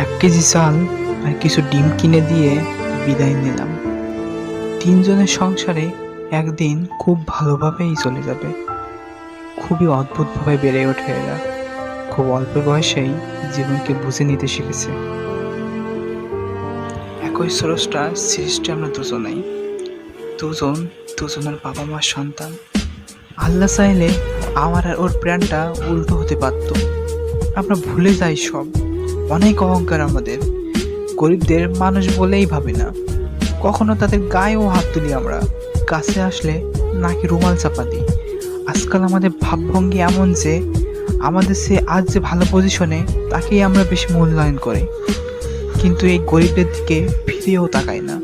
1 KG চাল আর কিছু ডিম কিনে দিয়ে বিদায় নিলাম। তিনজনের সংসারে একদিন খুব ভালোভাবেই চলে যাবে। খুবই অদ্ভুতভাবে বেড়ে ওঠে এরা। খুব অল্প বয়সেই জীবনকে বুঝে নিতে শিখেছে। একই স্রষ্টার সৃষ্টি আমরা দুজনেই। দুজনের বাবা মার সন্তান। আল্লাহ চাইলে আমার আর ওর প্রাণটা উল্টো হতে পারত। আমরা ভুলে যাই সব। অনেক অহংকার আমাদের। গরিবদের মানুষ বলেই ভাবি না। কখনো তাদের গায়েও হাত তুলি আমরা। কাছে আসলে নাকি রুমাল চাপা দিই। আজকাল আমাদের ভাবভঙ্গি এমন যে আমাদের সে আজ যে ভালো পজিশনে তাকেই আমরা বেশি মূল্যায়ন করি, কিন্তু এই গরিবদের দিকে ফিরেও তাকাই না।